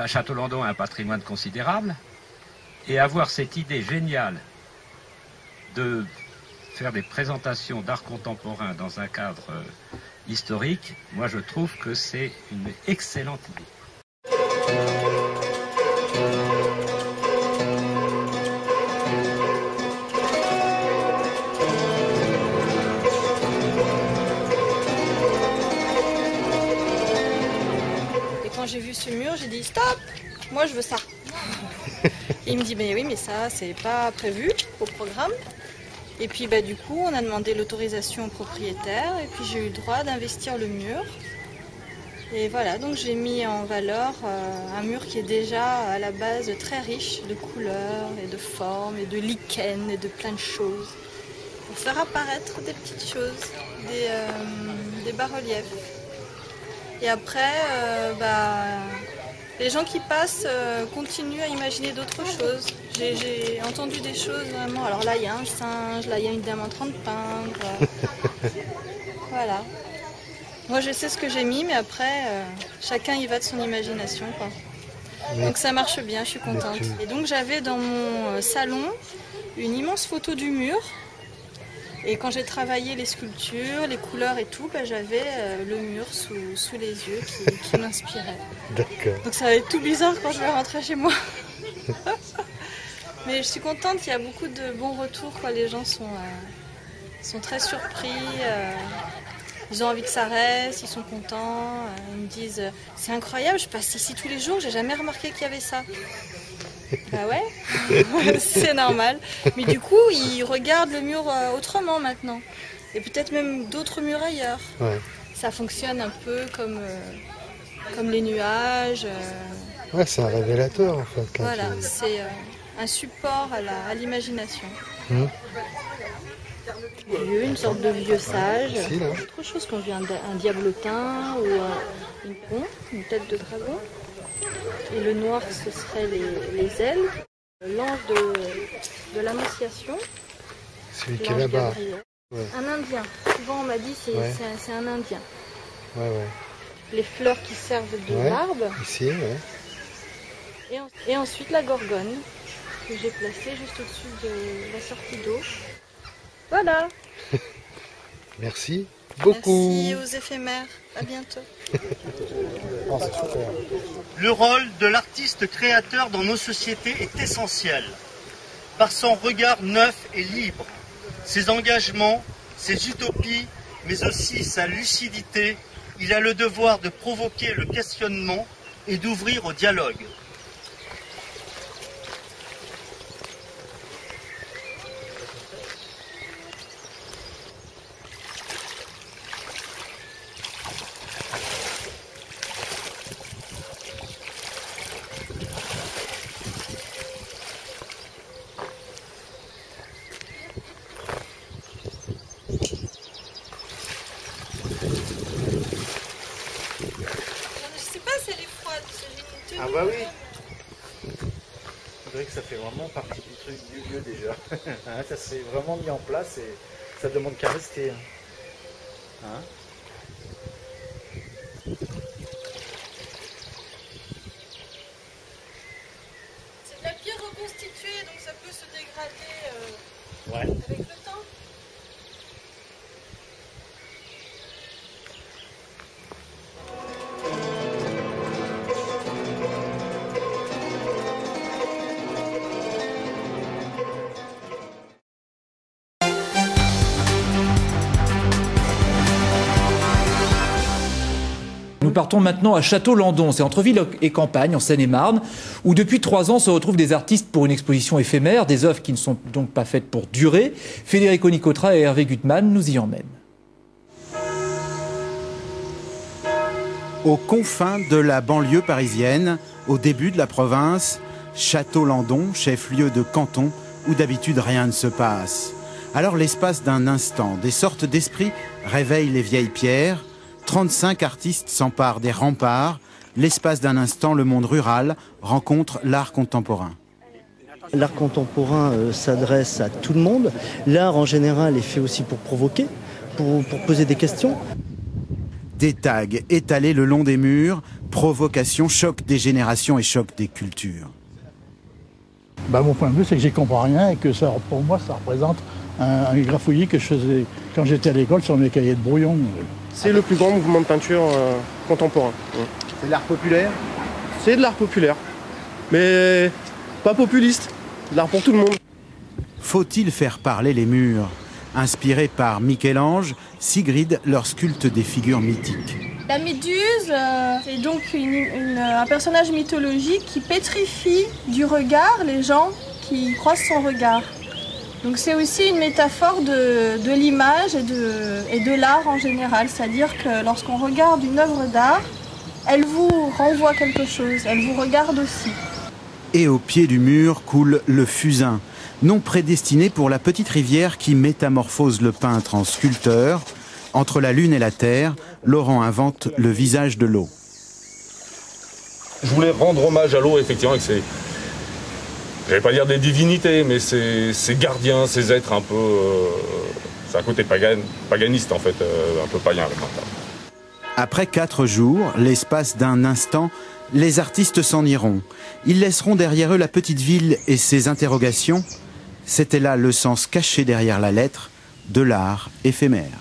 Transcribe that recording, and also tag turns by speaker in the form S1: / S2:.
S1: Château-Landon a un patrimoine considérable. Et avoir cette idée géniale de faire des présentations d'art contemporain dans un cadre historique, moi je trouve que c'est une excellente idée.
S2: Et quand j'ai vu ce mur, j'ai dit stop, moi je veux ça. Et il me dit mais oui mais ça c'est pas prévu au programme. Et puis du coup on a demandé l'autorisation au propriétaire et puis j'ai eu le droit d'investir le mur. Et voilà, donc j'ai mis en valeur un mur qui est déjà à la base très riche de couleurs et de formes et de lichens et de plein de choses. Pour faire apparaître des petites choses, des bas-reliefs. Et après, les gens qui passent continuent à imaginer d'autres choses. J'ai entendu des choses vraiment. Alors là, il y a un singe, là, il y a une dame en train de peindre. Voilà. Moi, je sais ce que j'ai mis, mais après, chacun y va de son imagination, quoi. Donc ça marche bien, je suis contente. Et donc j'avais dans mon salon une immense photo du mur. Et quand j'ai travaillé les sculptures, les couleurs et tout, j'avais le mur sous les yeux qui m'inspirait.
S3: D'accord.
S2: Donc ça va être tout bizarre quand je vais rentrer chez moi. Mais je suis contente, il y a beaucoup de bons retours, quoi. Les gens sont très surpris. Ils ont envie que ça reste, ils sont contents. Ils me disent c'est incroyable, je passe ici tous les jours, j'ai jamais remarqué qu'il y avait ça. Bah ouais, c'est normal. Mais du coup, ils regardent le mur autrement maintenant. Et peut-être même d'autres murs ailleurs.
S3: Ouais.
S2: Ça fonctionne un peu comme les nuages.
S3: Ouais, c'est un révélateur en fait.
S2: Voilà, c'est un support à l'imagination. Une sorte de vieux sage. Autre chose qu'on vient un diablotin ou une pompe, une tête de dragon. Et le noir, ce serait les ailes. L'ange de l'Annonciation.
S3: Celui qui est là-bas.
S2: Ouais. Un Indien. Souvent, on m'a dit c'est un Indien.
S3: Ouais.
S2: Les fleurs qui servent de barbe.
S3: Ici, ouais.
S2: Et ensuite, la gorgone, que j'ai placée juste au-dessus de la sortie d'eau. Voilà.
S3: Merci beaucoup.
S2: Merci aux éphémères. À bientôt.
S3: Oh, c'est super.
S4: Le rôle de l'artiste créateur dans nos sociétés est essentiel. Par son regard neuf et libre, ses engagements, ses utopies, mais aussi sa lucidité, il a le devoir de provoquer le questionnement et d'ouvrir au dialogue.
S5: Ah bah oui. C'est vrai que ça fait vraiment partie du truc du lieu déjà. Ça s'est vraiment mis en place et ça demande qu'à rester. Hein.
S2: C'est de la pierre reconstituée, donc ça peut se dégrader
S5: Ouais.
S2: avec le temps.
S6: Nous partons maintenant à Château-Landon, c'est entre ville et campagne, en Seine-et-Marne, où depuis 3 ans se retrouvent des artistes pour une exposition éphémère, des œuvres qui ne sont donc pas faites pour durer. Federico Nicotra et Hervé Gutmann nous y emmènent.
S7: Aux confins de la banlieue parisienne, au début de la province, Château-Landon, chef-lieu de canton, où d'habitude rien ne se passe. Alors l'espace d'un instant, des sortes d'esprits réveillent les vieilles pierres. 35 artistes s'emparent des remparts. L'espace d'un instant, le monde rural rencontre l'art contemporain.
S8: L'art contemporain s'adresse à tout le monde. L'art en général est fait aussi pour provoquer, pour poser des questions.
S7: Des tags étalés le long des murs, Provocation, choc des générations et choc des cultures.
S9: Mon point de vue, c'est que j'y comprends rien et que ça, pour moi, ça représente un grafouillis que je faisais quand j'étais à l'école sur mes cahiers de brouillon.
S10: C'est le plus grand mouvement de peinture contemporain.
S3: C'est de l'art populaire?
S10: C'est de l'art populaire, mais pas populiste, de l'art pour tout le monde.
S7: Faut-il faire parler les murs? Inspirés par Michel-Ange, Sigrid leur sculpte des figures mythiques.
S11: La méduse, c'est donc un personnage mythologique qui pétrifie du regard les gens qui croisent son regard. Donc c'est aussi une métaphore de l'image et de l'art en général. C'est-à-dire que lorsqu'on regarde une œuvre d'art, elle vous renvoie quelque chose, elle vous regarde aussi.
S7: Et au pied du mur coule le fusain, nom prédestiné pour la petite rivière qui métamorphose le peintre en sculpteur. Entre la lune et la terre, Laurent invente le visage de l'eau.
S12: Je voulais rendre hommage à l'eau, effectivement, avec ces, je vais pas dire des divinités, mais ces gardiens, ces êtres un peu... c'est un côté paganiste, en fait, un peu païen.
S7: Après 4 jours, l'espace d'un instant, les artistes s'en iront. Ils laisseront derrière eux la petite ville et ses interrogations. C'était là le sens caché derrière la lettre de l'art éphémère.